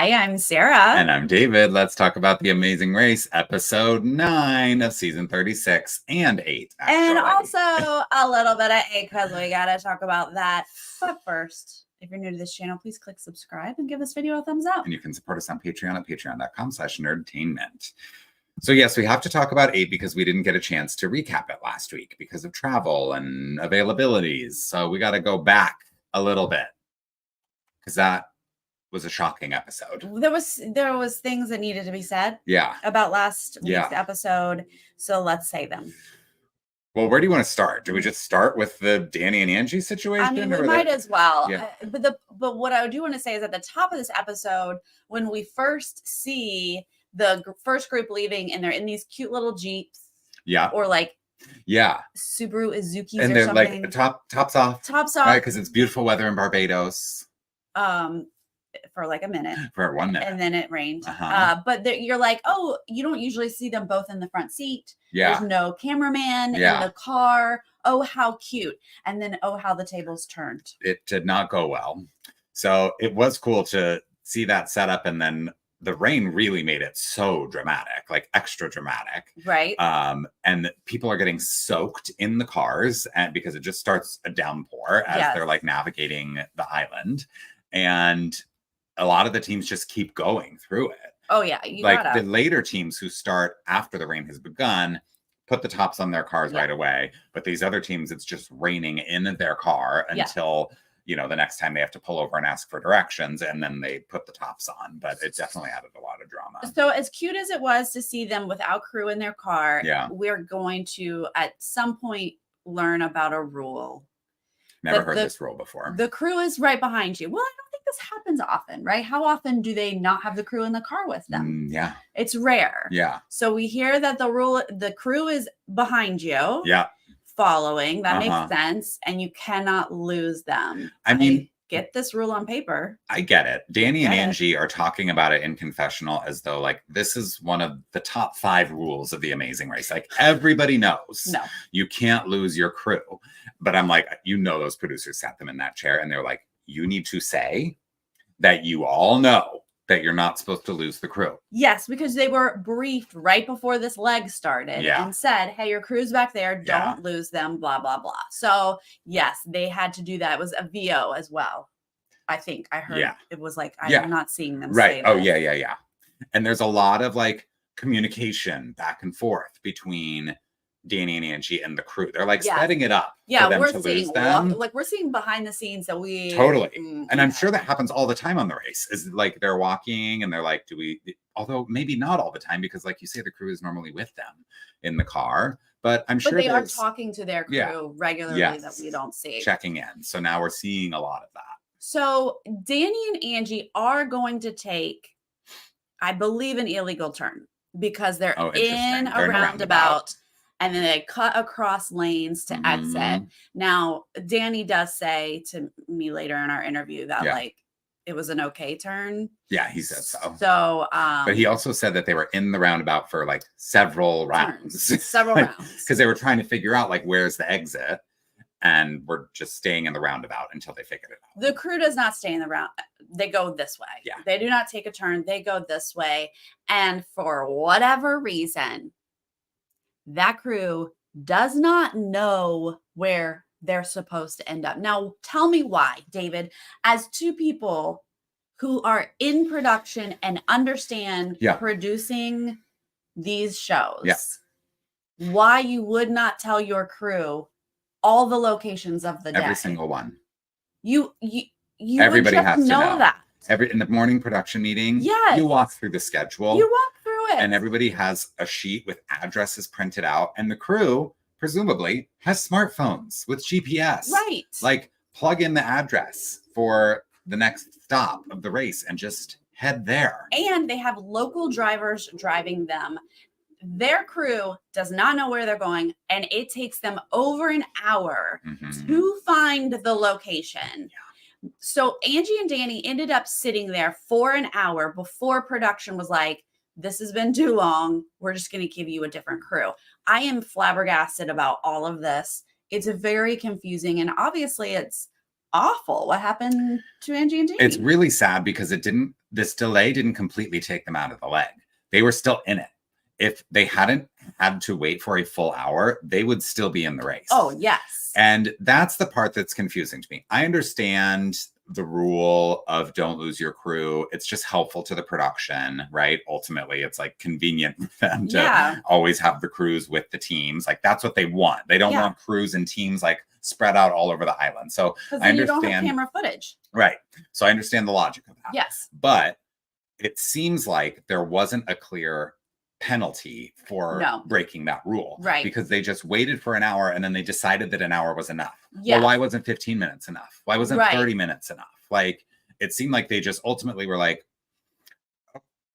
Hi, I'm Sarah. And I'm David. Let's talk about The Amazing Race, episode 9 of season 36 and 8, actually. And also a little bit of 8 because we got to talk about that. But first, if you're new to this channel, please click subscribe and give this video a thumbs up. And you can support us on Patreon at patreon.com/nerdtainment. So yes, we have to talk about 8 because we didn't get a chance to recap it last week because of travel and availabilities. So we got to go back a little bit because that was a shocking episode. There was things that needed to be said about last week's episode. So let's say them. Well, where do you want to start? Do we just start with the Danny and Angie situation? I mean, we might as well. Yeah. But what I do want to say is at the top of this episode, when we first see the first group leaving and they're in these cute little Jeeps. Yeah. Or like Subaru Izukis and or they're something. like tops off. Right, because it's beautiful weather in Barbados. For like a minute. For 1 minute. And then it rained. But you're like, oh, you don't usually see them both in the front seat. Yeah. There's no cameraman in the car. Oh, how cute. And then, oh, how the tables turned. It did not go well. So it was cool to see that setup. And then the rain really made it so dramatic, like extra dramatic. Right. And people are getting soaked in the cars and because it just starts a downpour as they're like navigating the island. And a lot of the teams just keep going through it. Oh, yeah. The later teams who start after the rain has begun put the tops on their cars right away. But these other teams, it's just raining in their car until, you know, the next time they have to pull over and ask for directions. And then they put the tops on. But it definitely added a lot of drama. So as cute as it was to see them without crew in their car, we're going to, at some point, learn about a rule. Never heard this rule before. The crew is right behind you. Well, I don't think this happens often, right? How often do they not have the crew in the car with them? It's rare. Yeah. So we hear that the crew is behind you. Yeah. Following. That makes sense. And you cannot lose them. I mean, get this rule on paper. I get it. Danny and Angie are talking about it in confessional as though like this is one of the top 5 rules of The Amazing Race. Like everybody knows you can't lose your crew. But I'm like, you know, those producers sat them in that chair and they're like, you need to say that you all know that you're not supposed to lose the crew. Yes, because they were briefed right before this leg started and said, hey, your crew's back there. Don't lose them, blah, blah, blah. So yes, they had to do that. It was a VO as well. I think I heard it was like, I'm not seeing them say that. Oh, yeah. And there's a lot of like communication back and forth between Danny and Angie and the crew. They're like setting it up for them to lose them. Like we're seeing behind the scenes that we and I'm sure that happens all the time on the race. Is like they're walking and they're like, although maybe not all the time because like you say, the crew is normally with them in the car. But I'm sure they are talking to their crew regularly that we don't see. Checking in. So now we're seeing a lot of that. So Danny and Angie are going to take, I believe, an illegal turn because they're in a roundabout. And then they cut across lanes to exit. Now, Danny does say to me later in our interview that like it was an okay turn. Yeah, he said so. So, but he also said that they were in the roundabout for like several rounds. Rounds. Because they were trying to figure out like where's the exit. And we're just staying in the roundabout until they figured it out. The crew does not stay in the round. They go this way. Yeah. They do not take a turn. They go this way. And for whatever reason, that crew does not know where they're supposed to end up. Now, tell me why, David, as two people who are in production and understand producing these shows, why you would not tell your crew all the locations of the day. Every single one. You everybody would just has to know that. In the morning production meeting, you walk through the schedule. You walk through it. And everybody has a sheet with addresses printed out. And the crew, presumably, has smartphones with GPS. Right. Like, plug in the address for the next stop of the race and just head there. And they have local drivers driving them. Their crew does not know where they're going. And it takes them over an hour to find the location. Yeah. So Angie and Danny ended up sitting there for an hour before production was like, this has been too long. We're just going to give you a different crew. I am flabbergasted about all of this. It's very confusing. And obviously it's awful what happened to Angie and Danny. It's really sad because this delay didn't completely take them out of the leg. They were still in it. If they hadn't had to wait for a full hour, they would still be in the race. Oh, yes. And that's the part that's confusing to me. I understand the rule of don't lose your crew. It's just helpful to the production, right? Ultimately, it's like convenient for them to always have the crews with the teams. Like that's what they want. They don't want crews and teams like spread out all over the island. So I understand. You don't have camera footage. Right. So I understand the logic of that. Yes. But it seems like there wasn't a clear penalty for breaking that rule, right? Because they just waited for an hour and then they decided that an hour was enough. Well, why wasn't 15 minutes enough? Why wasn't 30 minutes enough? Like it seemed like they just ultimately were like,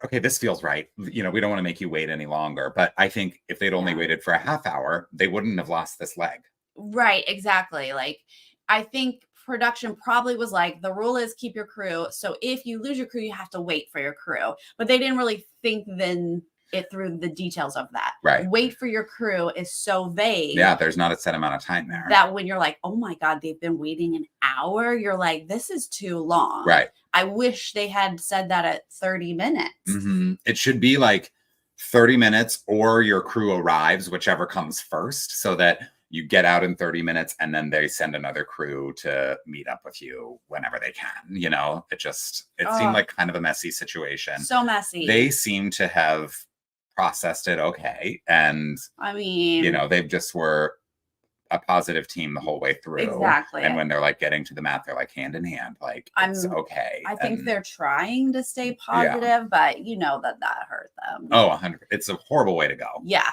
okay, this feels right. You know, we don't want to make you wait any longer. But I think if they'd only waited for a half hour, they wouldn't have lost this leg. Right, exactly. Like I think production probably was like, the rule is keep your crew. So if you lose your crew, you have to wait for your crew. But they didn't really think then it through the details of that. Right. Wait for your crew is so vague. Yeah, there's not a set amount of time there. That when you're like, oh my God, they've been waiting an hour, you're like, this is too long. Right. I wish they had said that at 30 minutes. Mm-hmm. It should be like 30 minutes or your crew arrives, whichever comes first, so that you get out in 30 minutes and then they send another crew to meet up with you whenever they can. You know, it seemed like kind of a messy situation. So messy. They seem to have processed it okay. And I mean, you know, they just were a positive team the whole way through. Exactly. And when they're like getting to the mat, they're like hand in hand, like it's okay. I think they're trying to stay positive, but you know that hurt them. Oh, 100. It's a horrible way to go. Yeah.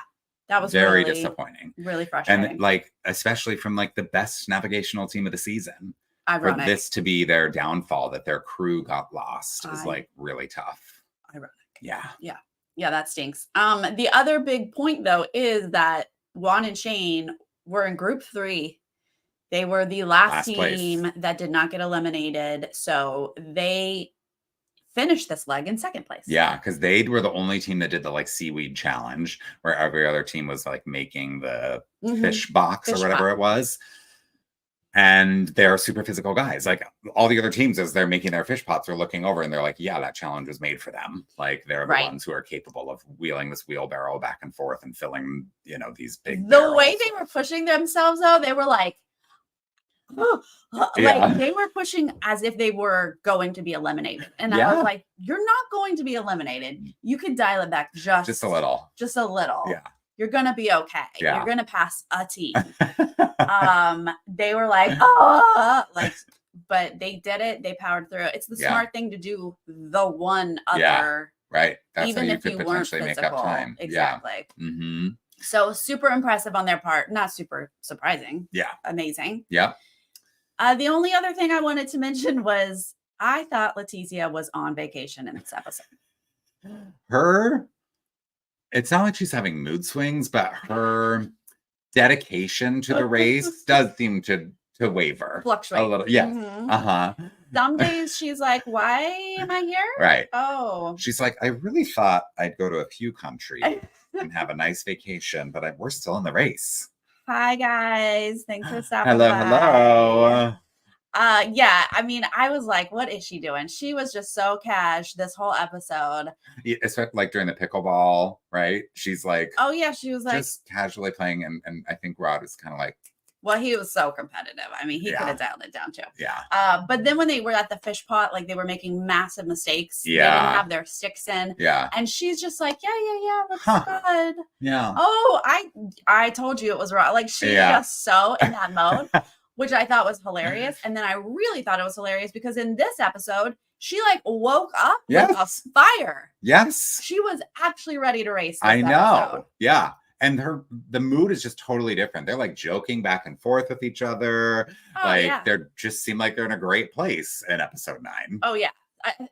That was very really disappointing. Really frustrating. And like, especially from like the best navigational team of the season. Ironic. For this to be their downfall, that their crew got lost is like really tough. Ironic. Yeah. Yeah. Yeah, that stinks. The other big point though is that Juan and Shane were in group 3. They were the last team place that did not get eliminated. So they finished this leg in second place. Yeah, because they were the only team that did the like seaweed challenge, where every other team was like making the fish box or whatever it was. And they're super physical guys. Like all the other teams, as they're making their fish pots, are looking over and they're like, yeah, that challenge was made for them. Like they're the ones who are capable of wheeling this wheelbarrow back and forth and filling, you know, these big The way they were pushing themselves though, they were like, like they were pushing as if they were going to be eliminated. And I was like, you're not going to be eliminated. You could dial it back just a little. Just a little. Yeah. You're going to be okay. Yeah. You're going to pass a team. They were like, oh, like, but they did it. They powered through. It's the smart thing to do. The one other. Yeah. Right. That's even how if you weren't physical. Make up time. Exactly. Yeah. Mm-hmm. So super impressive on their part. Not super surprising. Yeah. Amazing. Yeah. The only other thing I wanted to mention was I thought Laticia was on vacation in this episode. It's not like she's having mood swings, but her dedication to the race does seem to waver. Fluctuate. A little. Yes. Mm-hmm. Uh-huh. Some days she's like, why am I here? Right. Oh. She's like, I really thought I'd go to a few countries and have a nice vacation, but we're still in the race. Hi, guys. Thanks for stopping Hello. Yeah, I mean, I was like, what is she doing? She was just so cash this whole episode. Yeah, especially like during the pickleball, right? She's like, oh yeah, she was like just casually playing, and I think Rod is kind of like, well, he was so competitive. I mean, he could have dialed it down too. Yeah. But then when they were at the fish pot, like they were making massive mistakes. Yeah. They didn't have their sticks in. Yeah. And she's just like, yeah, looks good. Yeah. Oh, I told you it was wrong. Like she's just so in that mode, which I thought was hilarious. And then I really thought it was hilarious because in this episode, she like woke up with a fire. Yes. She was actually ready to race. I know. Episode. Yeah. And the mood is just totally different. They're like joking back and forth with each other. They're just seem like they're in a great place in episode 9. Oh yeah.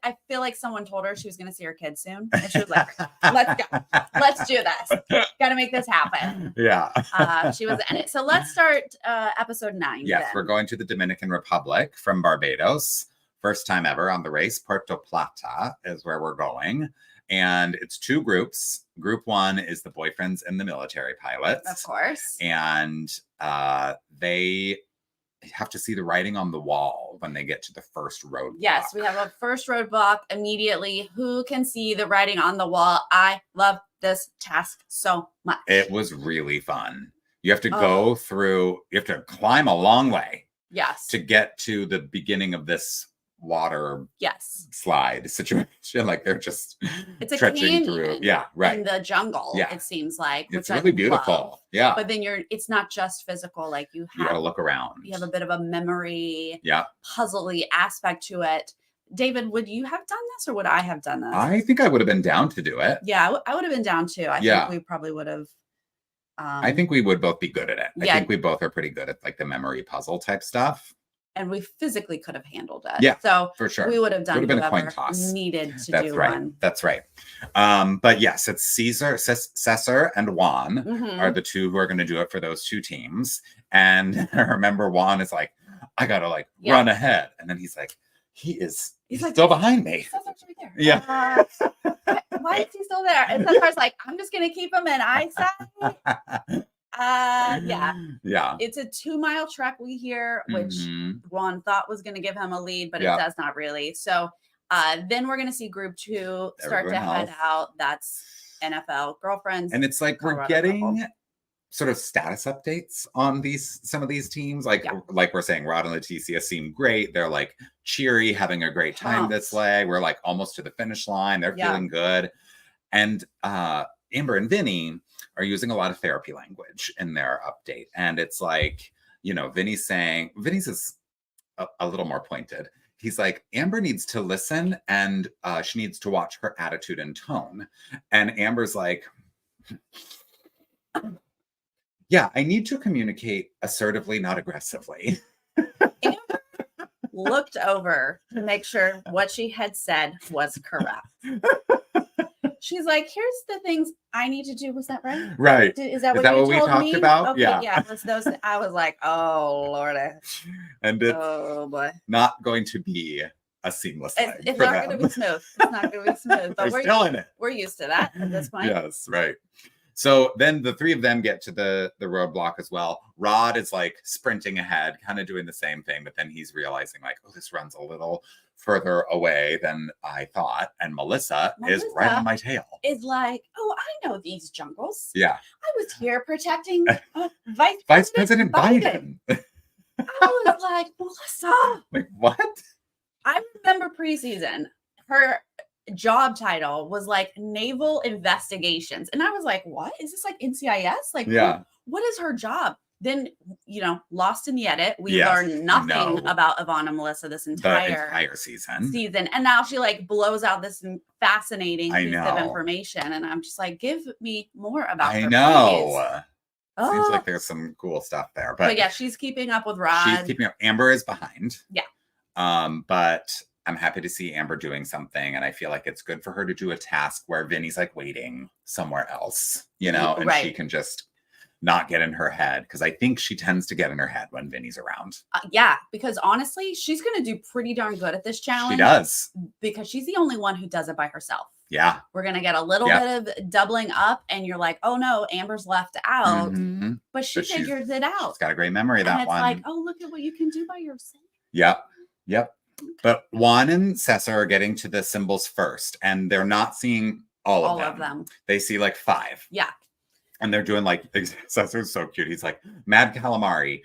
I feel like someone told her she was going to see her kids soon. And she was like, let's go. Let's do this. Got to make this happen. Yeah. She was in it. So let's start episode 9. Yes, we're going to the Dominican Republic from Barbados. First time ever on the race. Puerto Plata is where we're going. And it's 2 groups. Group 1 is the boyfriends and the military pilots. Of course. And they have to see the writing on the wall when they get to the first roadblock. Yes, we have a first roadblock immediately. Who can see the writing on the wall? I love this task so much. It was really fun. You have to go through, you have to climb a long way. Yes. To get to the beginning of this water slide situation. Like they're just stretching through. Yeah, right. In the jungle, it seems like. It's really beautiful. Love. Yeah. But then it's not just physical. Like you gotta look around. You have a bit of a memory, puzzly aspect to it. David, would you have done this or would I have done this? I think I would have been down to do it. Yeah, I would have been down too. I think we probably would have. I think we would both be good at it. I think we both are pretty good at like the memory puzzle type stuff. And we physically could have handled it. Yeah, so for sure. We would have done been a coin toss. Needed to That's do right. one. That's right. But yes, it's Cesar and Juan are the two who are going to do it for those two teams. And I remember Juan is like, I gotta like run ahead, and then he's like, he's like, still behind me. Cesar's right there. Yeah. Why is he still there? And Cesar's like, I'm just gonna keep him in eyesight. Yeah. It's a 2-mile trek we hear, which Juan thought was going to give him a lead, but it does not really. So then we're going to see group 2 start to head out. That's NFL girlfriends. And it's like we're getting sort of status updates on some of these teams. Like we're saying, Rod and Laticia seem great. They're like cheery, having a great time this leg. We're like almost to the finish line. They're feeling good. And Amber and Vinny are using a lot of therapy language in their update. And it's like, Vinny's is a little more pointed. He's like, Amber needs to listen and she needs to watch her attitude and tone. And Amber's like, yeah, I need to communicate assertively, not aggressively. Amber looked over to make sure what she had said was correct. She's like, here's the things I need to do. Was that right? Right. Is that what we talked about? Okay, yeah. I was like, oh, Lordy. And it's not going to be a seamless leg. It's not going to be smooth. It's not going to be smooth. But we're still in it. We're used to that at this point. Yes, right. So then the three of them get to the roadblock as well. Rod is like sprinting ahead, kind of doing the same thing, but then he's realizing like, oh, this runs a little further away than I thought. And Melissa is right on my tail. Is like, oh, I know these jungles. Yeah. I was here protecting Vice President Biden. I was like, Melissa. Like, what? I remember preseason, her job title was like Naval Investigations. And I was like, what? Is this like NCIS? Like, what is her job? Then, lost in the edit, we learned nothing about Yvonne and Melissa this entire season. And now she like blows out this fascinating piece of information. And I'm just like, give me more about her. I know. Seems like there's some cool stuff there. But yeah, she's keeping up with Rod. She's keeping up. Amber is behind. Yeah. But I'm happy to see Amber doing something. And I feel like it's good for her to do a task where Vinny's like waiting somewhere else, and she can just not get in her head, because I think she tends to get in her head when Vinny's around. Yeah, because honestly, she's going to do pretty darn good at this challenge. She does. Because she's the only one who does it by herself. Yeah. We're going to get a little bit of doubling up, and you're like, oh no, Amber's left out. But she figures it out. She's got a great memory, that it's one. Like, oh, look at what you can do by yourself. Yep. Okay. But Juan and Cesar are getting to the symbols first, and they're not seeing all of them. They see like 5. Yeah. And they're doing like, Cesar's so cute. He's like, mad calamari,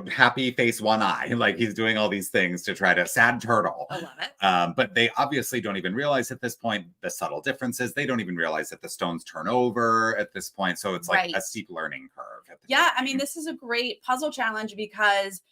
happy face, one eye. Like he's doing all these things to try to, sad turtle. I love it. But they obviously don't even realize at this point the subtle differences. They don't even realize that the stones turn over at this point. So it's like a steep learning curve. I mean, this is a great puzzle challenge, because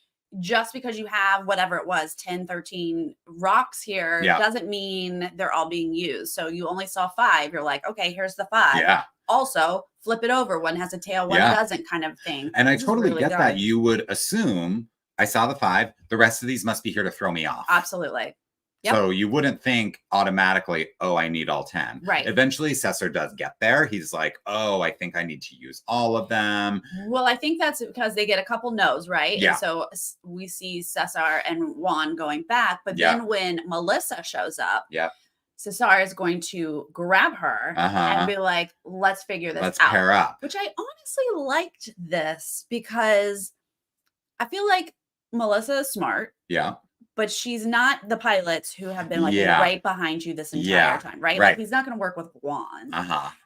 just because you have whatever it was, 10, 13 rocks here, doesn't mean they're all being used. So you only saw 5. You're like, okay, here's the 5. Yeah. Also, flip it over. One has a tail, one doesn't, kind of thing. And I totally get that. You would assume, I saw the 5. The rest of these must be here to throw me off. Absolutely. Yep. So you wouldn't think automatically, oh, I need all 10. Right. Eventually, Cesar does get there. He's like, oh, I think I need to use all of them. Well, I think that's because they get a couple no's, right? Yeah. And so we see Cesar and Juan going back. But then when Melissa shows up, Cesar is going to grab her and be like, let's figure this out. Let's pair up. Which I honestly liked this, because I feel like Melissa is smart. Yeah. But she's not the pilots who have been like right behind you this entire time, right? Like he's not going to work with Juan.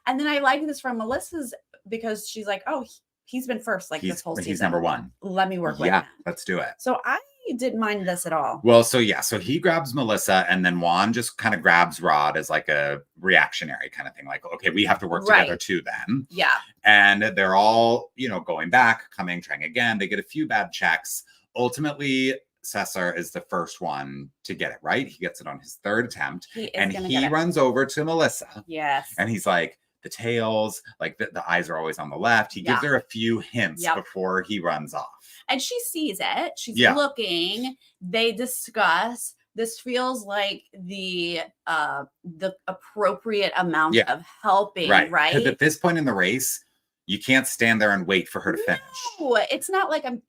And then I like this from Melissa's because she's like, oh, he's been first like this whole season. He's number one. Let me work with him. Yeah, let's do it. So I didn't mind this at all. Well, so he grabs Melissa and then Juan just kind of grabs Rod as like a reactionary kind of thing. Like, okay, we have to work together too then. Yeah. And they're all, going back, coming, trying again. They get a few bad checks. Ultimately, Cesar is the first one to get it right. He gets it on his third attempt. He runs over to Melissa. Yes. And he's like, the tails, like the eyes are always on the left. He gives her a few hints before he runs off. And she sees it. She's looking. They discuss. This feels like the appropriate amount of helping, right? Because at this point in the race, you can't stand there and wait for her to finish. No, it's not like I'm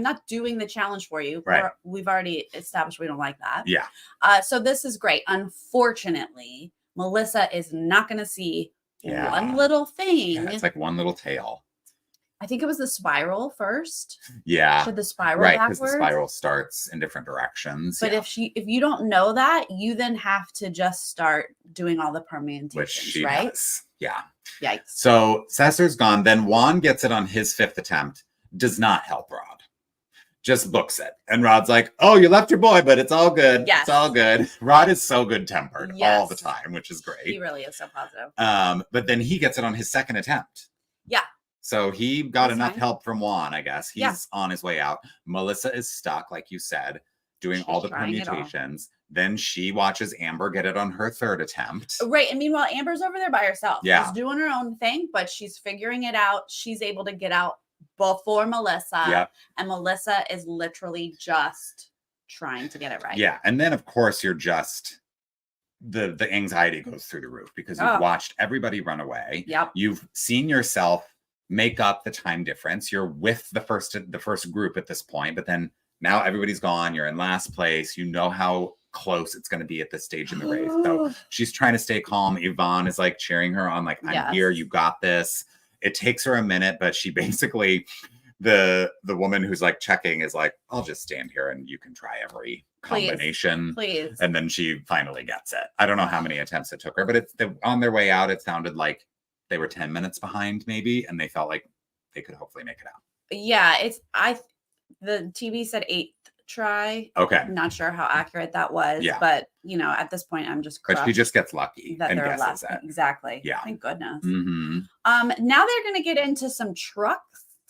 not doing the challenge for you. Right. We've already established we don't like that. Yeah. So this is great. Unfortunately, Melissa is not going to see one little thing. Yeah, it's like one little tail. I think it was the spiral first. Yeah. Should the spiral backwards? Because the spiral starts in different directions. But if you don't know that, you then have to just start doing all the permutations, which she right? does. Yeah. Yikes. So Cesar's gone. Then Juan gets it on his fifth attempt. Does not help Rod. Just books it. And Rod's like, oh, you left your boy, but it's all good. Yes. It's all good. Rod is so good-tempered all the time, which is great. He really is so positive. But then he gets it on his second attempt. Yeah. So he got enough help from Juan, I guess. He's on his way out. Melissa is stuck, like you said, doing all the permutations. Then she watches Amber get it on her third attempt. Right. And meanwhile, Amber's over there by herself. Yeah. She's doing her own thing, but she's figuring it out. She's able to get out before Melissa. Yep. And Melissa is literally just trying to get it right. Yeah. And then, of course, you're just... The anxiety goes through the roof because you've watched everybody run away. Yep. You've seen yourself make up the time difference. You're with the first group at this point, but then now everybody's gone. You're in last place. You know how close it's going to be at this stage in the race. So she's trying to stay calm. Yvonne is like cheering her on, like, I'm here. You got this. It takes her a minute, but she basically, the woman who's like checking is like, I'll just stand here and you can try every combination. Please. And then she finally gets it. I don't know how many attempts it took her, but on their way out, it sounded like they were 10 minutes behind maybe, and they felt like they could hopefully make it out. Yeah, the TV said 8th try. Okay. I'm not sure how accurate that was, but at this point I'm just crushed. But she just gets lucky that and they're guesses last. it. Exactly. Yeah. Thank goodness. Mm-hmm. Now they're going to get into some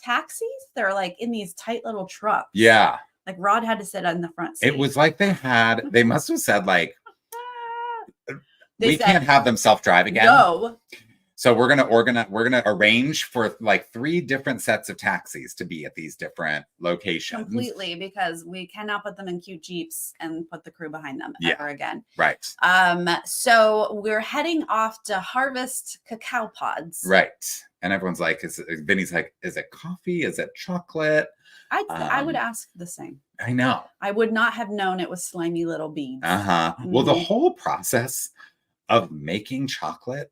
taxis. They're like in these tight little trucks. Yeah. Like Rod had to sit on the front seat. It was like they must have said like, we can't have them self-drive again. No. So we're gonna arrange for like 3 different sets of taxis to be at these different locations. Completely, because we cannot put them in cute Jeeps and put the crew behind them ever again. Right. So we're heading off to harvest cacao pods. Right. And everyone's like, Vinny's like, is it coffee? Is it chocolate? I would ask the same. I know. I would not have known it was slimy little beads. Mm-hmm. Well, the whole process of making chocolate,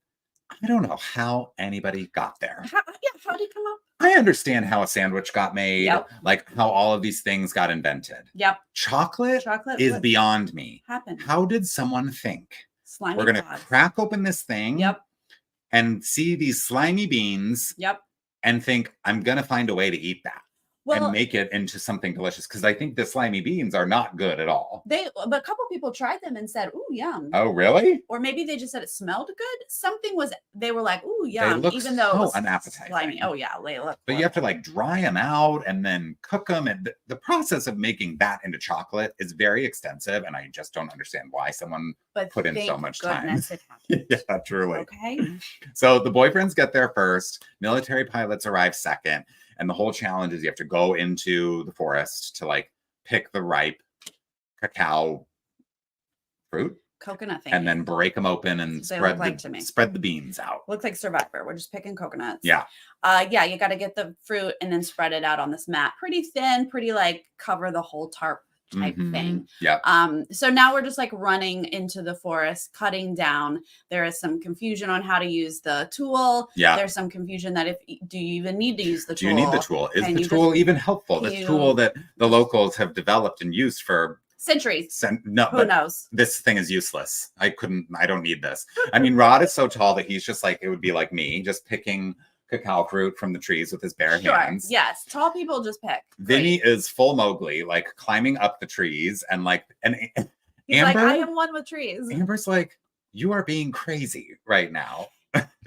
I don't know how anybody got there. How did it come up? I understand how a sandwich got made, like how all of these things got invented. Yep. Chocolate is beyond me. Happened. How did someone think? Slimy we're going to crack open this thing and see these slimy beans and think, I'm going to find a way to eat that. And make it into something delicious, because I think the slimy beans are not good at all. But a couple people tried them and said, "Ooh, yum." Oh, really? Or maybe they just said it smelled good. They were like, "Ooh, yum," even though it was unappetizing. Slimy. Oh yeah, but you have to like dry them out and then cook them, and the process of making that into chocolate is very extensive, and I just don't understand why someone put in so much time. Yeah, truly. Okay. So the boyfriends get there first. Military pilots arrive second. And the whole challenge is you have to go into the forest to like pick the ripe cacao fruit. Coconut thing. And then break them open and spread the beans out. Looks like Survivor. We're just picking coconuts. Yeah. You got to get the fruit and then spread it out on this mat. Pretty thin, pretty like cover the whole tarp type thing. Yeah. So now we're just like running into the forest, cutting down. There is some confusion on how to use the tool. Yeah. There's some confusion that do you even need to use the tool? Do you need the tool? Is the tool even helpful? The tool that the locals have developed and used for centuries. No, who knows? This thing is useless. I don't need this. I mean, Rod is so tall that he's just like, it would be like me, just picking cacao fruit from the trees with his bare hands. Yes, tall people just pick. Vinny is full Mowgli, like climbing up the trees and he's Amber, like, I am one with trees. Amber's like, you are being crazy right now.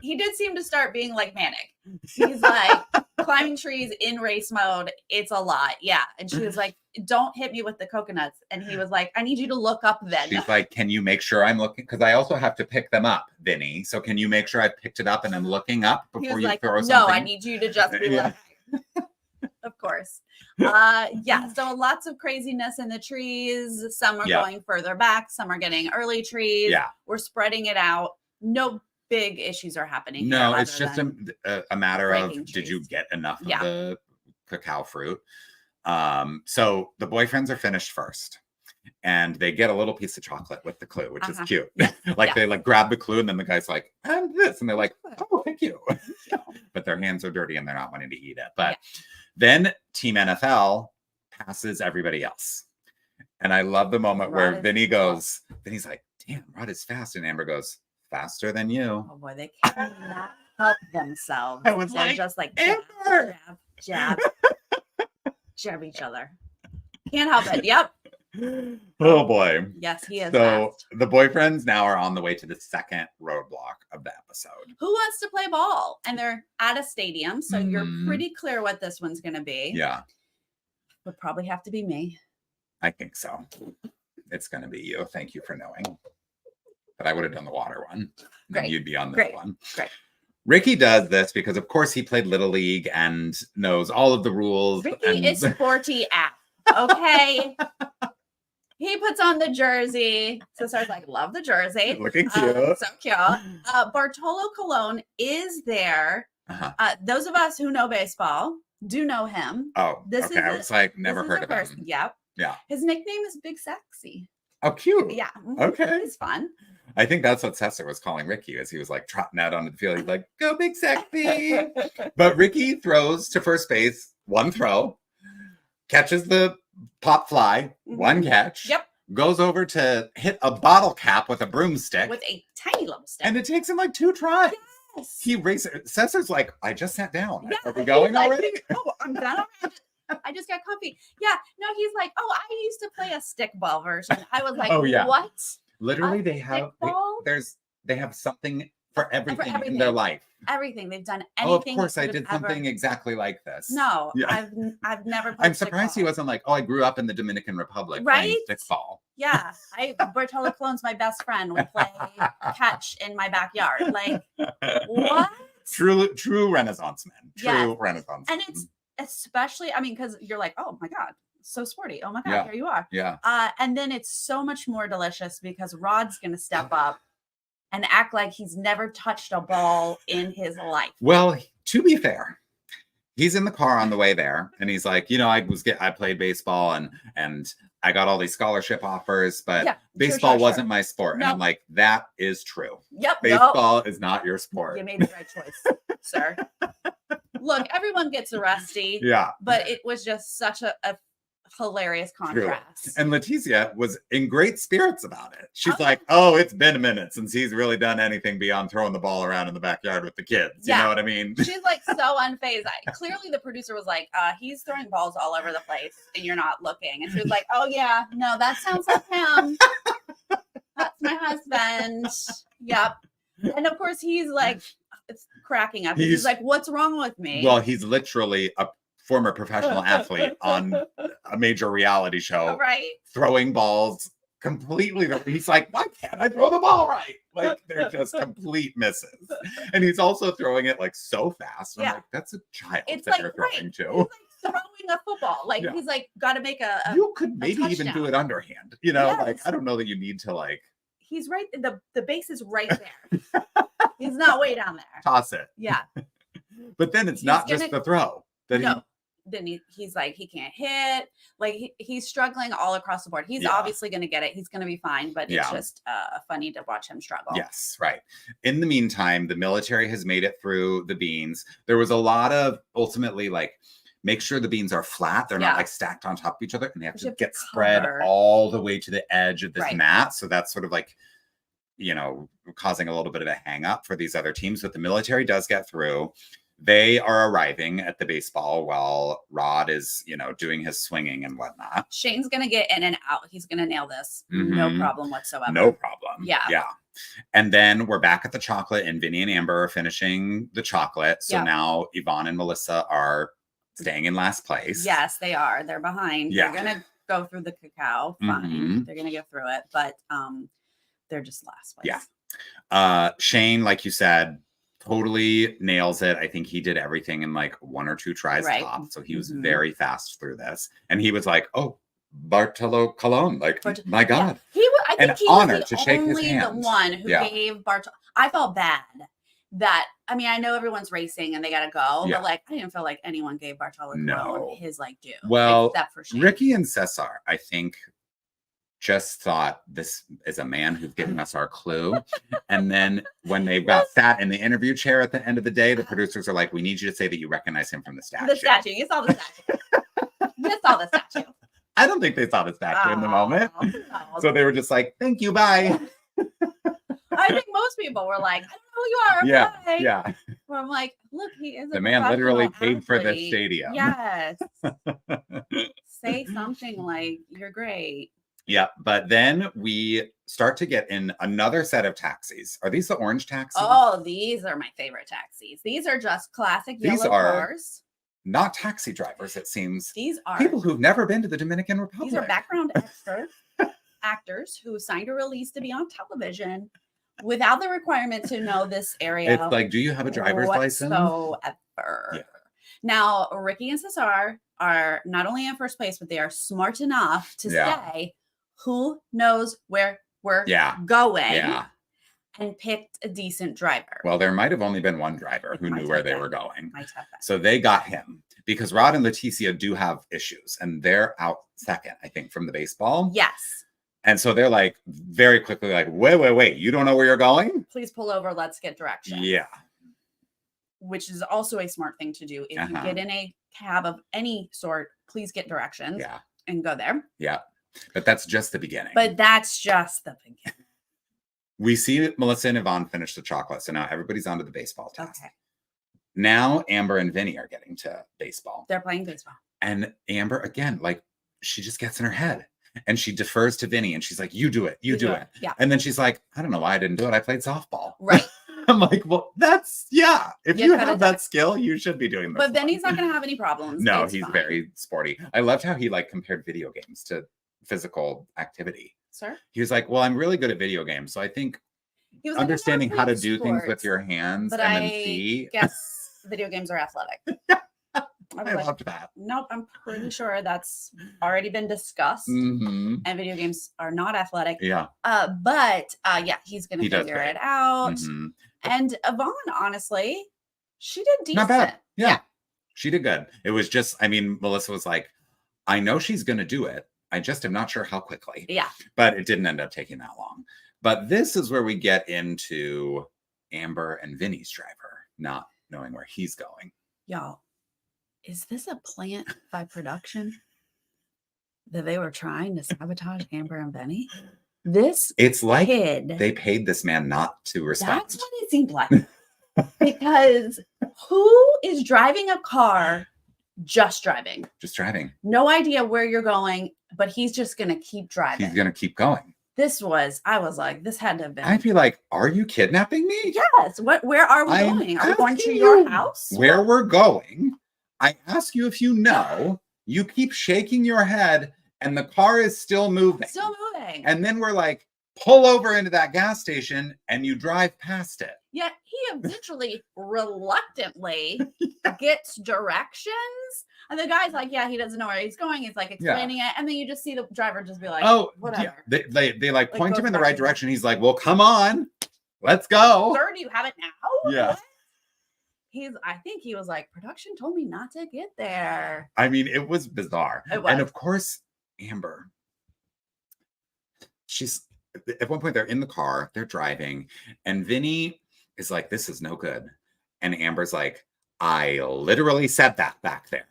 He did seem to start being like manic. He's like climbing trees in race mode. It's a lot. Yeah. And she was like, don't hit me with the coconuts. And he was like, I need you to look up then. She's like, can you make sure I'm looking? Because I also have to pick them up, Vinny. So can you make sure I've picked it up and I'm looking up before you throw something? No, I need you to just be looking. Of course. Yeah. So lots of craziness in the trees. Some are going further back. Some are getting early trees. Yeah. We're spreading it out. No big issues are happening. No, it's just a matter of did you get enough of the cacao fruit? So the boyfriends are finished first. And they get a little piece of chocolate with the clue, which is cute. They like grab the clue and then the guy's like, and this. And they're like, oh, thank you. But their hands are dirty and they're not wanting to eat it. But then Team NFL passes everybody else. And I love the moment where Vinny's like, damn, Rod is fast. And Amber goes, faster than you. Oh boy, they cannot help themselves. They're just like jab, jab each other. Can't help it. Yep. Oh boy. Yes, he is. So fast. The boyfriends now are on the way to the second roadblock of the episode. Who wants to play ball? And they're at a stadium, so you're pretty clear what this one's going to be. Yeah. Would probably have to be me. I think so. It's going to be you. Thank you for knowing. But I would have done the water one. Great. And you'd be on this one. Great. Ricky does this because, of course, he played Little League and knows all of the rules. Ricky is sporty app. Okay. He puts on the jersey. Sister's like, love the jersey. Looking cute. So cute. Bartolo Colon is there. Those of us who know baseball do know him. Oh, okay. I was like, never heard of him. Yep. Yeah. His nickname is Big Sexy. Oh, cute. Yeah. Okay. It's fun. I think that's what Cesar was calling Ricky as he was like trotting out onto the field. He's like, go Big Sexy. But Ricky throws to first base, one throw, catches the pop fly, one catch. Yep. Goes over to hit a bottle cap with a broomstick. With a tiny little stick. And it takes him like 2 tries. Yes. He races. Cesar's like, I just sat down. Yeah, are we going already? Oh, I'm done already. I just got comfy. Yeah. No, he's like, oh, I used to play a stickball version. I was like, oh, yeah. What? Literally, they have something for everything in their life. Everything. They've done anything. Oh, of course, I did something exactly like this. No, yeah. I've never played I'm surprised he wasn't like, oh, I grew up in the Dominican Republic playing stickball. Yeah. Bartolo Colon's my best friend. We play catch in my backyard. Like, what? True Renaissance man. True Renaissance. And it's especially, I mean, because you're like, oh my God, so sporty. Oh my God, here you are. Yeah. And then it's so much more delicious because Rod's going to step up and act like he's never touched a ball in his life. Well, to be fair, he's in the car on the way there and he's like, I played baseball and I got all these scholarship offers, but baseball wasn't my sport. And I'm like, that is true. Yep. Baseball is not your sport. You made the right choice, sir. Look, everyone gets rusty. Yeah. But it was just such a hilarious contrast. True. And Laticia was in great spirits about it. She's like, oh, it's been a minute since he's really done anything beyond throwing the ball around in the backyard with the kids. You know what I mean? She's like so unfazed. Clearly the producer was like, he's throwing balls all over the place and you're not looking. And she was like, oh yeah, no, that sounds like him. That's my husband. Yep. And of course he's like cracking up. He's like, what's wrong with me? Well, he's literally a former professional athlete on a major reality show, throwing balls completely. He's like, why can't I throw the ball right? Like they're just complete misses. And he's also throwing it like so fast. I'm like, that's a child that you're throwing to. He's like throwing a football. Like he's like got to make a you could maybe even do it underhand. Like I don't know that you need to like. He's right. The base is right there. He's not way down there. Toss it. Yeah. But then it's not just the throw. then he's like, he can't hit. Like he's struggling all across the board. He's obviously going to get it. He's going to be fine, but it's just funny to watch him struggle. Yes, right. In the meantime, the military has made it through the beans. There was a lot of ultimately like, make sure the beans are flat. They're not like stacked on top of each other, and they have to get spread all the way to the edge of this mat. So that's sort of like, you know, causing a little bit of a hang up for these other teams, but the military does get through. They are arriving at the baseball while Rod is, you know, doing his swinging and whatnot. Shane's going to get in and out. He's going to nail this. No problem whatsoever. No problem. Yeah. Yeah. And then we're back at the chocolate, and Vinny and Amber are finishing the chocolate. So now Yvonne and Melissa are staying in last place. Yes, they are. They're behind. Yeah. They're going to go through the cacao. Fine. They're going to get through it, but they're just last place. Yeah. Shane, like you said, totally nails it. I think he did everything in like 1 or 2 tries top. So he was very fast through this. And he was like, oh, Bartolo Colon. Like, my God. Yeah. I think he honor was to shake his hand. the one who gave Bartolo. I felt bad that, I mean, I know everyone's racing and they got to go, but like, I didn't feel like anyone gave Bartolo Colon his like due. Well, except for Shane. Ricky and Cesar, I think, just thought this is a man who's giving us our clue. And then when they got sat in the interview chair at the end of the day, the producers are like, we need you to say that you recognize him from the statue. The statue. You saw the statue. You saw the statue. I don't think they saw the statue in the moment. No. So they were just like, thank you, bye. I think most people were like, I don't know who you are. Yeah. Yeah. Where I'm like, look, he is the man literally paid for this stadium. Yes. Say something like, you're great. Yeah, but then we start to get in another set of taxis. Are these the orange taxis? Oh, these are my favorite taxis. These are just classic yellow cars. Not taxi drivers, it seems. These are people who've never been to the Dominican Republic. These are background actors who signed a release to be on television without the requirement to know this area. It's like, do you have a driver's license? Whatsoever. Yeah. Now, Ricky and Cesar are not only in first place, but they are smart enough to say, who knows where we're going, and picked a decent driver. Well, there might have only been one driver who knew where they were going. So they got him because Rod and Laticia do have issues, and they're out second, I think, from the baseball. Yes. And so they're like very quickly like, wait, you don't know where you're going? Please pull over. Let's get directions. Yeah. Which is also a smart thing to do. If you get in a cab of any sort, please get directions and go there. Yeah. But that's just the beginning. We see Melissa and Yvonne finish the chocolate. So now everybody's onto the baseball test. Okay. Now Amber and Vinny are getting to baseball. They're playing baseball. And Amber, again, like she just gets in her head and she defers to Vinny and she's like, you do it. You do it. Yeah. And then she's like, I don't know why I didn't do it. I played softball. Right. I'm like, well, that's, if you have that skill, you should be doing this. But Vinny's not going to have any problems. No, he's very sporty. I loved how he like compared video games to physical activity. Sir? He was like, well, I'm really good at video games. So I think understanding how to do things with your hands and then see. Yes, video games are athletic. I loved that. Nope, I'm pretty sure that's already been discussed. And video games are not athletic. Yeah. But he's going to figure it out. And Yvonne, honestly, she did decent. Not bad. Yeah. She did good. It was just, I mean, Melissa was like, I know she's going to do it. I just am not sure how quickly. Yeah. But it didn't end up taking that long. But this is where we get into Amber and Vinny's driver not knowing where he's going. Y'all, is this a plant by production that they were trying to sabotage Amber and Vinny? It's like they paid this man not to respond. That's what it seemed like. Because who is driving a car just driving? Just driving. No idea where you're going, but he's just going to keep driving. He's going to keep going. I was like, this had to have been. I'd be like, are you kidnapping me? Yes. Where are we going? Are we going to your house? Where we're going. I ask you if you know. You keep shaking your head and the car is still moving. And then we're like, pull over into that gas station and you drive past it. Yet he eventually reluctantly gets directions. And the guy's like, he doesn't know where he's going. He's like explaining it. And then you just see the driver just be like, oh, whatever. Yeah. They like point him in the right direction. He's like, well, come on, let's go. Sir, do you have it now? Yeah. I think he was like, production told me not to get there. I mean, it was bizarre. It was. And of course, Amber, at one point they're in the car, they're driving, and Vinny is like, this is no good. And Amber's like, I literally said that back there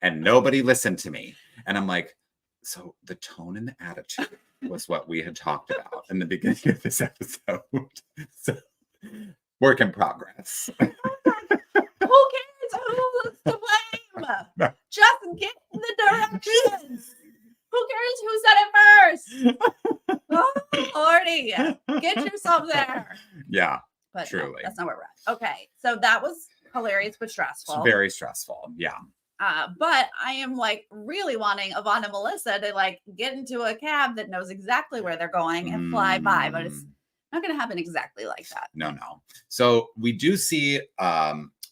and nobody listened to me. And I'm like, so the tone and the attitude was what we had talked about in the beginning of this episode. So, work in progress. Who cares who's to blame? No. Just get the directions. Who cares who said it first? Oh, Lordy, get yourself there. Yeah, but truly. No, that's not where we're at. Okay, so that was hilarious but stressful. It's very stressful. Yeah. But I am like really wanting Yvonne and Melissa to like get into a cab that knows exactly where they're going and fly by, but it's not going to happen exactly like that. No. So we do see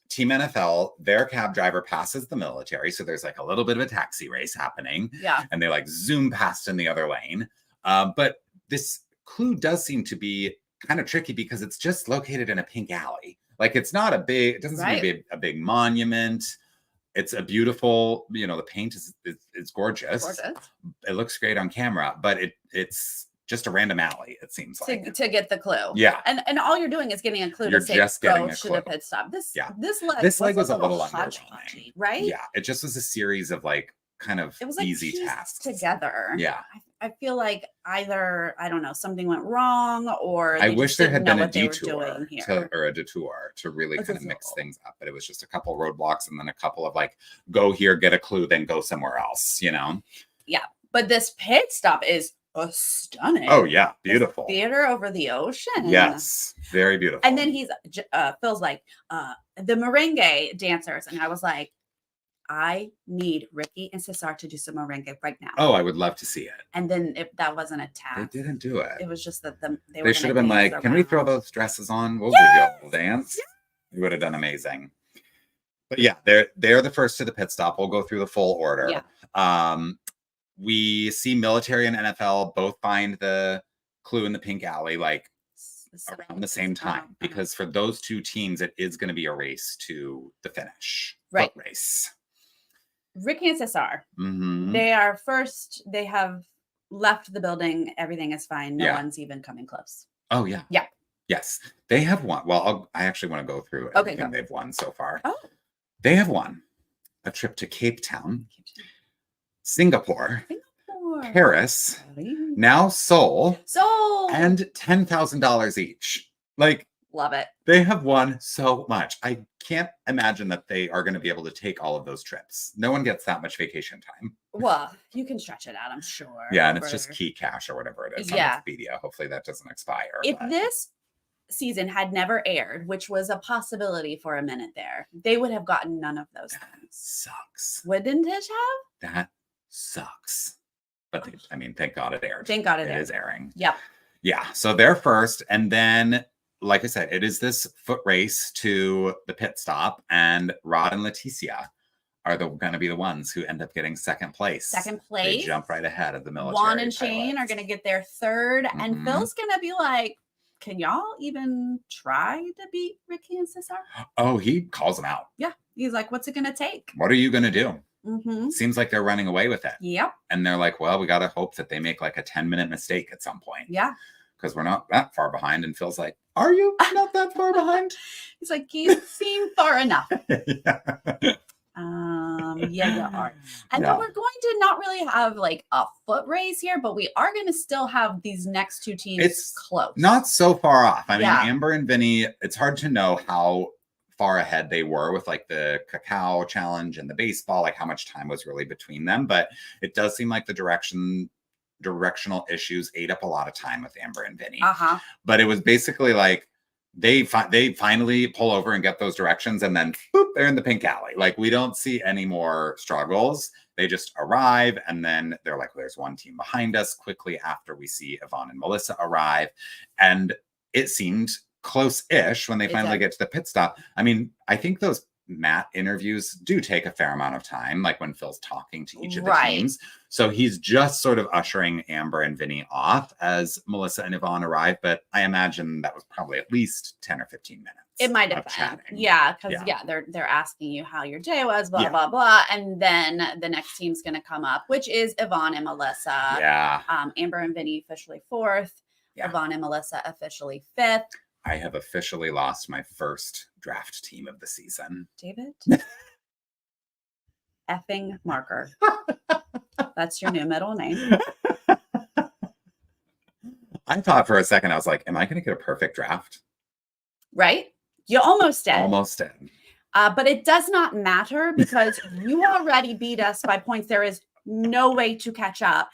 Team NFL, their cab driver passes the military. So there's like a little bit of a taxi race happening. Yeah. And they like zoom past in the other lane. But this clue does seem to be kind of tricky because it's just located in a pink alley. Like it's not it doesn't seem to be a big monument. It's a beautiful, the paint is gorgeous. It looks great on camera, but it's just a random alley, it seems like. To get the clue. Yeah. And all you're doing is getting a clue You're to say, just getting a to clue. the pit stop. This leg was a little underwhelming. Right? Yeah. It just was a series of like kind of it was like easy tasks together. Yeah. I feel like either, I don't know, something went wrong or I wish there had been a detour to really That's kind of mix things up, but it was just a couple roadblocks and then a couple of like, go here, get a clue, then go somewhere else, Yeah. But this pit stop is stunning. Oh yeah. Beautiful. The theater over the ocean. Yes. Very beautiful. And then Phil's like, the merengue dancers. And I was like, I need Ricky and Cesar to do some merengue right now. Oh, I would love to see it. And then that wasn't a task. They didn't do it. It was just that they should have been like, can we throw those dresses on? We'll do the dance. Yes. We would have done amazing. But yeah, they're the first to the pit stop. We'll go through the full order. Yeah. We see military and NFL both find the clue in the pink alley like around the same time, because for those two teams, it is going to be a race to the finish. Right. Foot race. Ricky and Cesar. Mm-hmm. They are first. They have left the building. Everything is fine. No one's even coming close. Oh, yeah. Yeah. Yes. They have won. Well, I actually want to go through everything they've won so far. Oh. They have won a trip to Cape Town, Singapore, Paris, now Seoul, and $10,000 each. Like, love it. They have won so much. I can't imagine that they are going to be able to take all of those trips. No one gets that much vacation time. Well, you can stretch it out, I'm sure. Yeah, and it's just key cash or whatever it is on Wikipedia. Hopefully that doesn't expire. If this season had never aired, which was a possibility for a minute there, they would have gotten none of those things. Sucks. Wouldn't it have? That sucks. But thank God it aired. Thank God it aired. It is airing. Yep. Yeah. So they're first. And then, like I said, it is this foot race to the pit stop. And Rod and Laticia are going to be the ones who end up getting second place. They jump right ahead of the military. Juan and Shane are going to get their third. Mm-hmm. And Phil's going to be like, can y'all even try to beat Ricky and Cesar? Oh, he calls them out. Yeah. He's like, what's it going to take? What are you going to do? Mm-hmm. Seems like they're running away with it. Yep. And they're like, well, we got to hope that they make like a 10-minute mistake at some point. Yeah. Because we're not that far behind. And Phil's like, are you not that far behind? He's like, you seem far enough. Yeah. Yeah, you are. And then we're going to not really have like a foot race here, but we are going to still have these next two teams close. Not so far off. I mean, Amber and Vinny, it's hard to know how far ahead they were with like the Cacao challenge and the baseball, like how much time was really between them. But it does seem like the directional issues ate up a lot of time with Amber and Vinny. But it was basically like they finally pull over and get those directions, and then boop, they're in the pink alley. Like, we don't see any more struggles. They just arrive, and then they're like, there's one team behind us quickly after we see Yvonne and Melissa arrive. And it seemed close-ish when they finally get to the pit stop. I mean, I think those Matt interviews do take a fair amount of time, like when Phil's talking to each of the teams. So he's just sort of ushering Amber and Vinny off as Melissa and Yvonne arrive. But I imagine that was probably at least 10 or 15 minutes. It might have been. Yeah, because they're asking you how your day was, blah, blah, blah. And then the next team's going to come up, which is Yvonne and Melissa. Yeah. Amber and Vinny officially 4th. Yeah. Yvonne and Melissa officially 5th. I have officially lost my first draft team of the season. David? Effing Marker. That's your new middle name. I thought for a second, I was like, am I going to get a perfect draft? Right? You almost did. Almost did. But it does not matter because you already beat us by points. There is no way to catch up.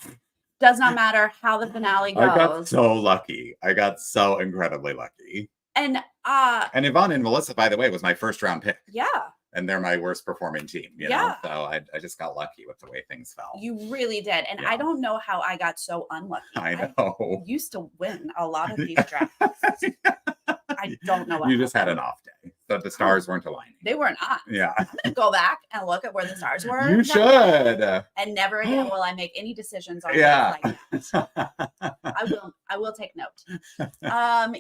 Does not matter how the finale goes. I got so lucky. I got so incredibly lucky. And Yvonne and Melissa, by the way, was my first round pick. Yeah. And they're my worst performing team, you know? So I just got lucky with the way things fell. You really did. And I don't know how I got so unlucky. I know. I used to win a lot of these drafts. I don't know what you just had an off day. So the stars weren't aligning. They were not. Yeah. I'm gonna go back and look at where the stars were. You should. And never again will I make any decisions on like that. I will take note.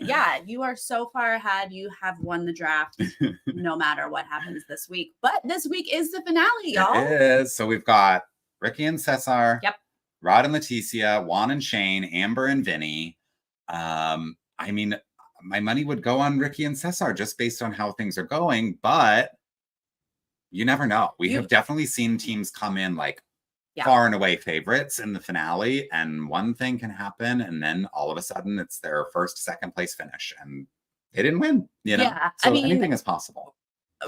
Yeah, you are so far ahead. You have won the draft no matter what happens this week. But this week is the finale, y'all. It is. So we've got Ricky and Cesar. Yep. Rod and Laticia, Juan and Shane, Amber and Vinny. I mean, my money would go on Ricky and Cesar just based on how things are going, but you never know. We have definitely seen teams come in like far and away favorites in the finale, and one thing can happen, and then all of a sudden it's their first, second place finish, and they didn't win. You know, so anything is possible.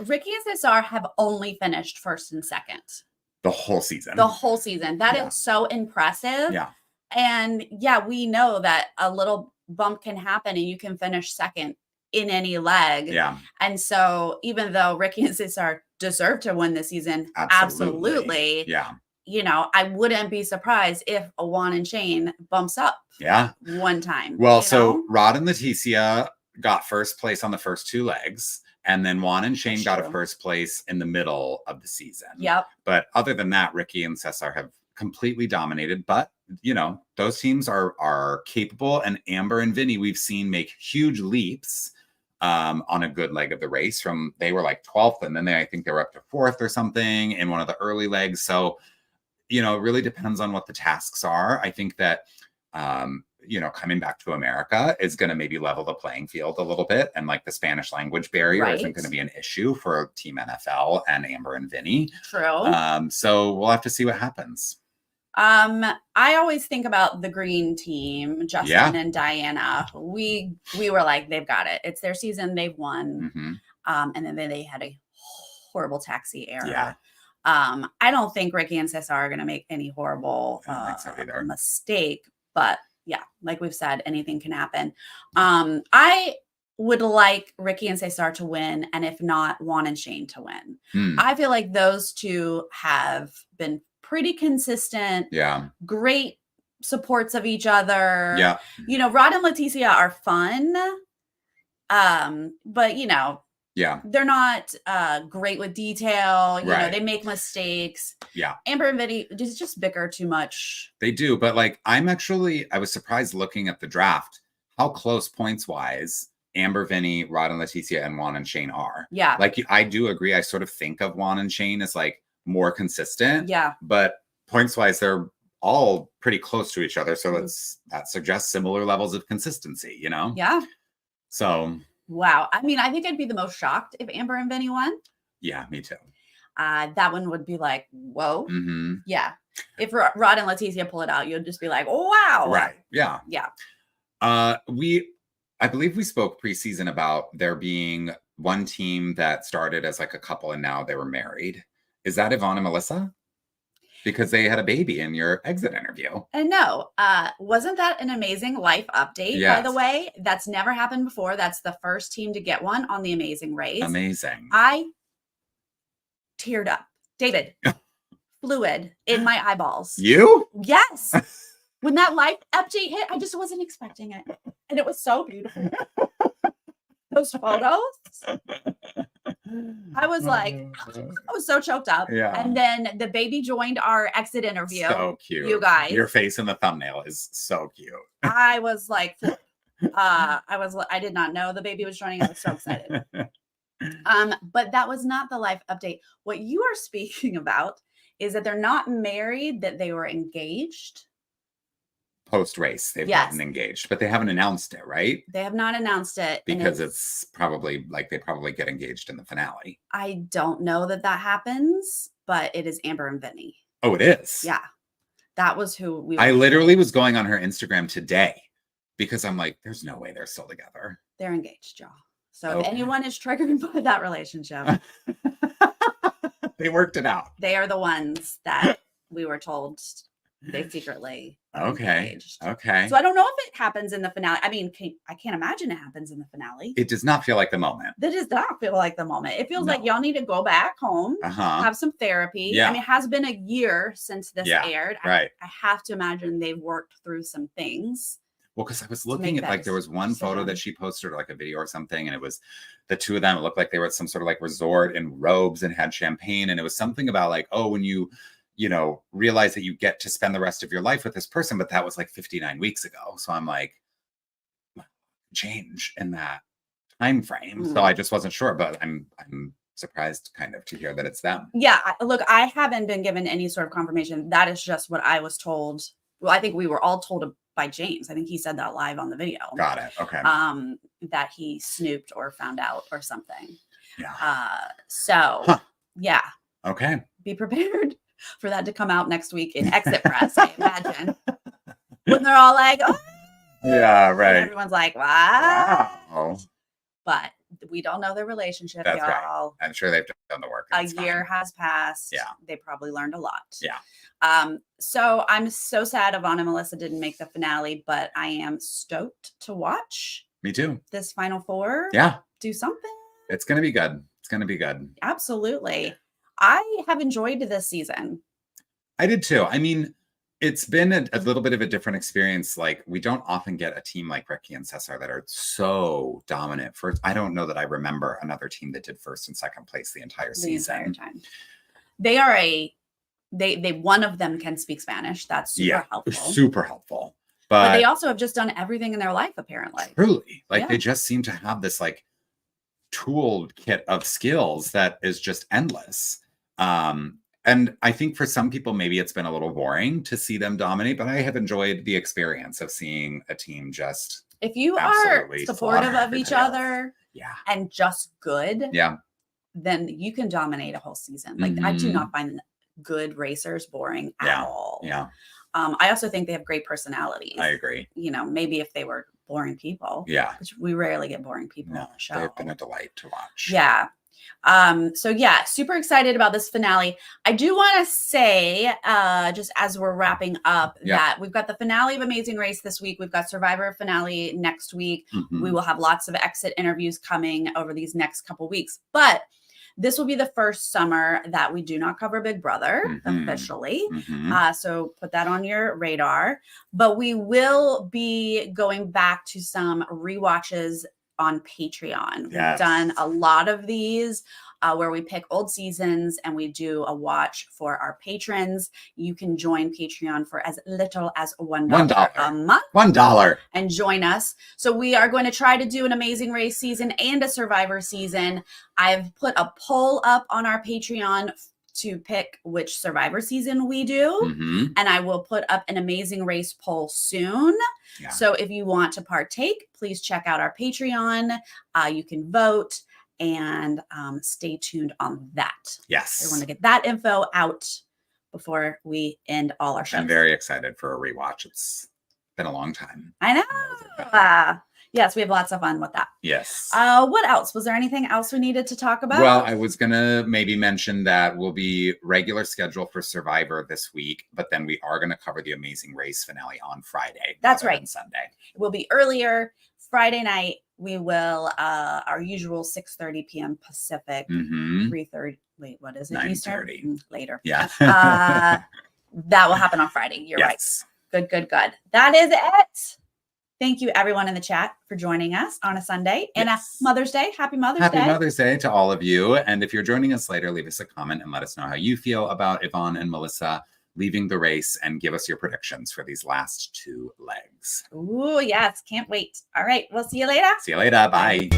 Ricky and Cesar have only finished first and second. The whole season. The whole season. That is so impressive. Yeah. And we know that a little bump can happen and you can finish second in any leg. Yeah. And so even though Ricky and Cesar deserve to win this season, absolutely. Yeah. You know, I wouldn't be surprised if a Juan and Shane bumps up. Yeah. One time. Well, so Rod and Laticia got first place on the first two legs. And then Juan and Shane got a first place in the middle of the season. Yep. But other than that, Ricky and Cesar have completely dominated. But, you know, those teams are capable. And Amber and Vinny, we've seen make huge leaps on a good leg of the race. They were like 12th, and then I think they were up to 4th or something in one of the early legs. So, you know, it really depends on what the tasks are. I think that, you know, coming back to America is going to maybe level the playing field a little bit. And like the Spanish language barrier isn't going to be an issue for Team NFL and Amber and Vinny. True. So we'll have to see what happens. I always think about the green team, Justin and Diana. We were like, they've got it. It's their season. They've won. Mm-hmm. And then they had a horrible taxi era. Yeah. I don't think Ricky and Cesar are going to make any horrible mistake, but yeah, like we've said, anything can happen. I would like Ricky and Cesar to win, and if not, Juan and Shane to win. I feel like those two have been pretty consistent. Yeah. Great supports of each other. Yeah. You know, Rod and Laticia are fun. But you know, they're not great with detail. You know, they make mistakes. Yeah. Amber and Vinny just bicker too much. They do, but like I was surprised looking at the draft how close points wise Amber, Vinny, Rod and Laticia, and Juan and Shane are. Yeah. Like I do agree. I sort of think of Juan and Shane as like more consistent. Yeah. But points wise, they're all pretty close to each other. So that suggests similar levels of consistency, you know? Yeah. So wow. I mean, I think I'd be the most shocked if Amber and Vinny won. Yeah, me too. That one would be like, whoa. Mm-hmm. Yeah. If Rod and Laticia pull it out, you'll just be like, oh, wow. Right. Yeah. Yeah. I believe we spoke preseason about there being one team that started as like a couple and now they were married. Is that Yvonne and Melissa? Because they had a baby in your exit interview. And no, wasn't that an amazing life update, by the way? That's never happened before. That's the first team to get one on the Amazing Race. Amazing. I teared up. David, fluid in my eyeballs. You? Yes. When that life update hit, I just wasn't expecting it. And it was so beautiful. Those photos. I was like, I was so choked up. Yeah. And then the baby joined our exit interview. So cute. You guys. Your face in the thumbnail is so cute. I was like, I did not know the baby was joining. I was so excited. But that was not the life update. What you are speaking about is that they're not married, that they were engaged. Post-race, they've gotten engaged, but they haven't announced it, right? They have not announced it. Because it's probably like they probably get engaged in the finale. I don't know that happens, but it is Amber and Vinny. Oh, it is? Yeah. That was who I literally was going on her Instagram today because I'm like, there's no way they're still together. They're engaged, y'all. So if anyone is triggered by that relationship, they worked it out. They are the ones that we were told they secretly engaged. Okay. So I don't know if it happens in the finale. I mean, I can't imagine it happens in the finale. It does not feel like the moment. That does not feel like the moment. It feels like y'all need to go back home, have some therapy. Yeah. I mean, it has been a year since this aired. Right. I have to imagine they've worked through some things. Well, because I was looking at like there was one photo that she posted, or like a video or something, and it was the two of them. It looked like they were at some sort of like resort in robes and had champagne, and it was something about like, oh, when you realize that you get to spend the rest of your life with this person, but that was like 59 weeks ago. So I'm like, change in that time frame. So I just wasn't sure, but I'm surprised kind of to hear that it's them. Yeah, look, I haven't been given any sort of confirmation. That is just what I was told. Well, I think we were all told by James. I think he said that live on the video. Got it. Okay. That he snooped or found out or something. Yeah. Yeah. Okay. Be prepared for that to come out next week in Exit Press, I imagine. When they're all like, oh. Yeah, right. And everyone's like, wow. Wow. But we don't know their relationship, That's y'all. Right. I'm sure they've done the work. A year has passed. Yeah. They probably learned a lot. Yeah. So I'm so sad Yvonne and Melissa didn't make the finale, but I am stoked to watch. Me too. This final four. Yeah. Do something. It's going to be good. It's going to be good. Absolutely. I have enjoyed this season. I did too. I mean, it's been a little bit of a different experience. Like, we don't often get a team like Ricky and Cesar that are so dominant. I don't know that I remember another team that did first and second place the entire season. Entire time. They are they one of them can speak Spanish. That's super helpful. Super helpful. But they also have just done everything in their life, apparently. Truly. Like, they just seem to have this like toolkit of skills that is just endless. And I think for some people, maybe it's been a little boring to see them dominate, but I have enjoyed the experience of seeing a team just. If you are supportive of each other and just good, then you can dominate a whole season. Like, I do not find good racers boring at all. Yeah. I also think they have great personalities. I agree. Maybe if they were boring people. Yeah. Which we rarely get boring people on the show. They've been a delight to watch. Yeah. So super excited about this finale. I do want to say, just as we're wrapping up, that we've got the finale of Amazing Race this week. We've got Survivor finale next week. Mm-hmm. We will have lots of exit interviews coming over these next couple weeks, but this will be the first summer that we do not cover Big Brother officially. Mm-hmm. So put that on your radar, but we will be going back to some rewatches on Patreon. We've done a lot of these where we pick old seasons and we do a watch for our patrons. You can join Patreon for as little as $1 a month. $1. And join us. So we are going to try to do an Amazing Race season and a Survivor season. I've put a poll up on our Patreon to pick which Survivor season we do. Mm-hmm. And I will put up an Amazing Race poll soon. Yeah. So if you want to partake, please check out our Patreon. You can vote and stay tuned on that. Yes. I want to get that info out before we end all our shows. I'm very excited for a rewatch. It's been a long time. I know. Yes, we have lots of fun with that. Yes. What else? Was there anything else we needed to talk about? Well, I was going to maybe mention that we'll be regular schedule for Survivor this week, but then we are going to cover the Amazing Race finale on Friday. That's right. Sunday. It will be earlier. Friday night, we will, our usual 6:30 p.m. Pacific, 3:30. Wait, what is it? 9:30. Later. Yeah. That will happen on Friday. You're right. Good. That is it. Thank you, everyone in the chat, for joining us on a Sunday and a Mother's Day. Happy Mother's Day. Happy Mother's Day to all of you. And if you're joining us later, leave us a comment and let us know how you feel about Yvonne and Melissa leaving the race, and give us your predictions for these last 2 legs. Ooh, yes. Can't wait. All right. We'll see you later. See you later. Bye.